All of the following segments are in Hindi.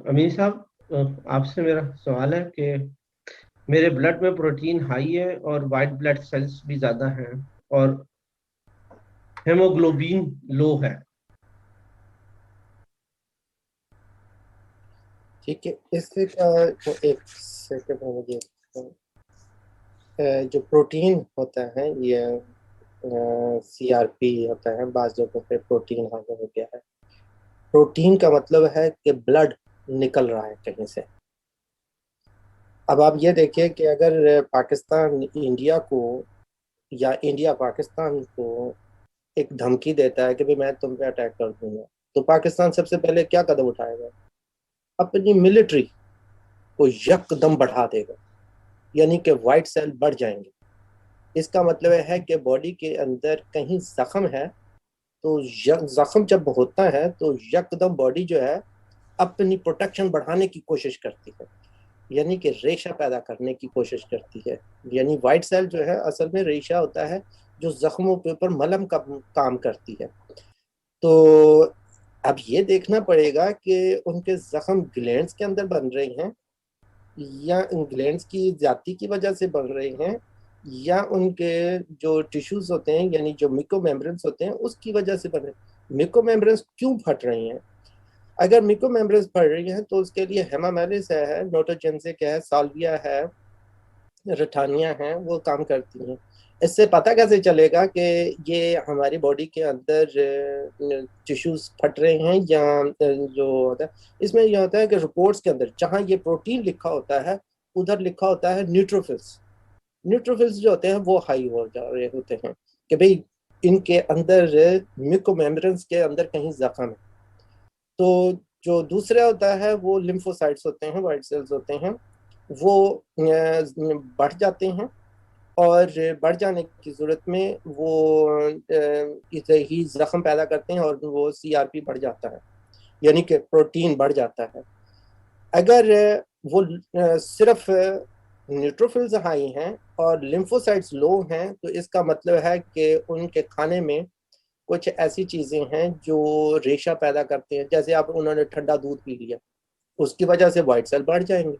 अमीर साहब, आपसे मेरा सवाल है कि मेरे ब्लड में प्रोटीन हाई है और वाइट ब्लड सेल्स भी ज्यादा हैं और हेमोग्लोबिन लो है। ठीक है, इससे क्या तो एक सेकंड में मुझे जो प्रोटीन होता है ये CRP होता है, बाज़ जगहों पे प्रोटीन हाजिर हो गया है। प्रोटीन का मतलब है कि ब्लड निकल रहा है कहीं से। अब आप ये देखिए कि अगर पाकिस्तान इंडिया को या इंडिया पाकिस्तान को एक धमकी देता है कि भाई मैं तुम पे अटैक कर दूंगा, तो पाकिस्तान सबसे पहले क्या कदम उठाएगा? अपनी मिलिट्री को यकदम बढ़ा देगा, यानी कि वाइट सेल बढ़ जाएंगे। इसका मतलब है कि बॉडी के अंदर कहीं जख्म है, तो जख्म जब होता है तो यकदम बॉडी जो है अपनी प्रोटेक्शन बढ़ाने की कोशिश करती है, यानी कि रेशा पैदा करने की कोशिश करती है। यानी वाइट सेल जो है असल में रेशा होता है जो जख्मों के ऊपर मलहम का काम करती है। तो अब ये देखना पड़ेगा कि उनके जख्म ग्लैंड्स के अंदर बन रहे हैं या ग्लैंड्स की ज्यादती की वजह से बन रहे हैं, या उनके जो टिश्यूज होते हैं यानी जो मिकोमेम्ब्रेन्स होते हैं उसकी वजह से बन रहे हैं। मिकोमेम्ब्रेन्स क्यों फट रही हैं? अगर मिकोमेम्ब्रेन्स फट रही हैं तो उसके लिए हेमामेलिस है, नोटोजेंसिक है, साल्विया है, रठानियां हैं, वो काम करती हैं। इससे पता कैसे चलेगा कि ये हमारी बॉडी के अंदर टिश्यूज फट रहे हैं या जो होता है? इसमें यह होता है कि रिपोर्ट्स के अंदर जहां ये प्रोटीन लिखा होता है उधर लिखा होता है न्यूट्रोफिल्स। न्यूट्रोफिल्स जो होते हैं वो हाई हो जा रहे होते हैं कि भाई इनके अंदर म्यूकोमेम्ब्रेन्स के अंदर कहीं जख्म है। तो जो दूसरा होता है वो लिम्फोसाइट्स होते हैं, वाइट सेल्स होते हैं, वो बढ़ जाते हैं और बढ़ जाने की सूरत में वो इसे ही जख्म पैदा करते हैं और वो CRP बढ़ जाता है, यानी कि प्रोटीन बढ़ जाता है। अगर वो सिर्फ न्यूट्रोफिल्स हाई हैं और लिम्फोसाइट्स लो हैं तो इसका मतलब है कि उनके खाने में कुछ ऐसी चीजें हैं जो रेशा पैदा करते हैं। जैसे आप उन्होंने ठंडा दूध पी लिया, उसकी वजह से वाइट सेल बढ़ जाएंगे।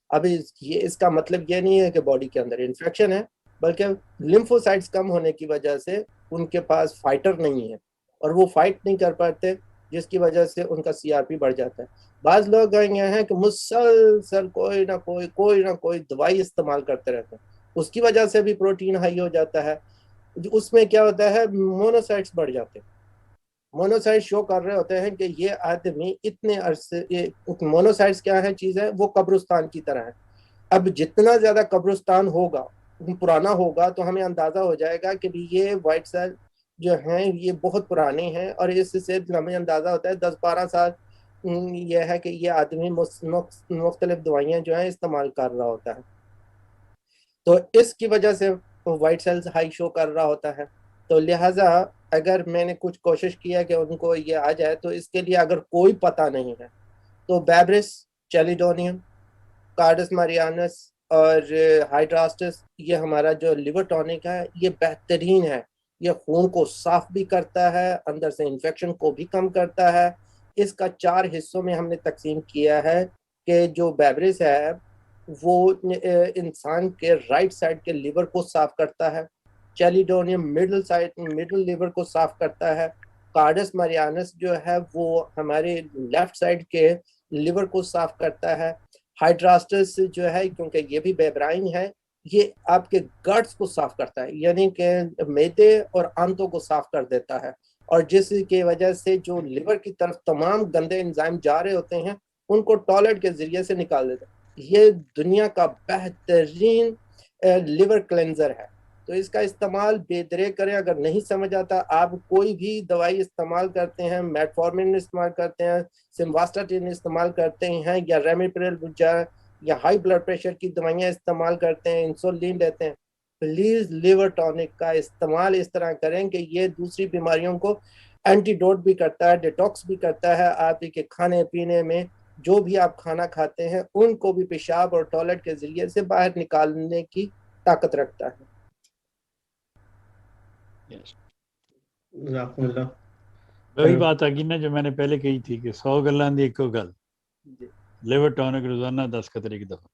अब ये इसका मतलब ये नहीं है कि बॉडी के अंदर इन्फेक्शन है, बल्कि लिम्फोसाइट्स कम होने की वजह से उनके पास फाइटर नहीं है और वो फाइट नहीं कर पाते, जिसकी वजह से उनका CRP बढ़ जाता है। बाज लोग कहेंगे हैं कि मुसलसल कोई ना कोई दवाई इस्तेमाल करते रहते हैं, उसकी वजह से भी प्रोटीन हाई हो जाता है। उसमें क्या होता है, मोनोसाइट्स बढ़ जाते हैं। मोनोसाइट्स शो कर रहे होते हैं कि ये आदमी इतने अरसे, ये मोनोसाइट्स क्या है चीज है, वो कब्रिस्तान की तरह है। अब जितना ज्यादा कब्रिस्तान होगा, पुराना होगा, तो हमें अंदाजा हो जाएगा कि भी ये वाइट सेल जो हैं ये बहुत पुराने हैं और इससे हमें अंदाजा होता है 10-12 साल ये है कि ये आदमी मुख्तलिफ दवाइयां जो है इस्तेमाल कर रहा होता है। तो इसकी वजह से वाइट सेल्स हाई शो कर रहा होता है। तो लिहाजा अगर मैंने कुछ कोशिश किया कि उनको ये आ जाए, तो इसके लिए अगर कोई पता नहीं है तो बैब्रिस, चेलिडोनियम, कार्डस मारियानस और हाइड्रास्टिस, ये हमारा जो लिवर टॉनिक है ये बेहतरीन है। ये खून को साफ भी करता है, अंदर से इन्फेक्शन को भी कम करता है। इसका 4 हिस्सों में हमने तकसीम किया है कि जो बैब्रिस है वो इंसान के राइट साइड के लिवर को साफ करता है। चेलिडोनियम मिडल लिवर को साफ करता है। कार्डस मारियानस जो है वो हमारे लेफ्ट साइड के लिवर को साफ करता है। हाइड्रास्टिस जो है, क्योंकि ये भी बेब्राइन है, ये आपके गट्स को साफ करता है, यानी कि मैदे और आंतों को साफ कर देता है, और जिसकी वजह से जो लिवर की तरफ तमाम गंदे एंजाइम जा रहे होते हैं उनको टॉयलेट के जरिए से निकाल देता है। ये दुनिया का बेहतरीन लिवर क्लेंजर है। तो इसका इस्तेमाल बेदरे करें। अगर नहीं समझ आता, आप कोई भी दवाई इस्तेमाल करते हैं, मेटफॉर्मिन इस्तेमाल करते हैं, सिम्वास्टाटिन इस्तेमाल करते हैं, या रेमिप्रिल या हाई ब्लड प्रेशर की दवाइयां इस्तेमाल करते हैं, इंसुलिन लेते हैं, प्लीज लिवर टॉनिक का इस्तेमाल इस तरह करें कि ये दूसरी बीमारियों को एंटीडोट भी करता है, डिटॉक्स भी करता है। आप के खाने पीने में जो भी आप खाना खाते हैं उनको भी पेशाब और टॉयलेट के जरिए से बाहर निकालने की ताकत रखता है। जज़ाकुमुल्लाह। वही बात आ गई ना जो मैंने पहले कही थी कि 100 गल्लां दी इक्को गल। लिवर टॉनिक रोजाना 10 कतरे की दफा।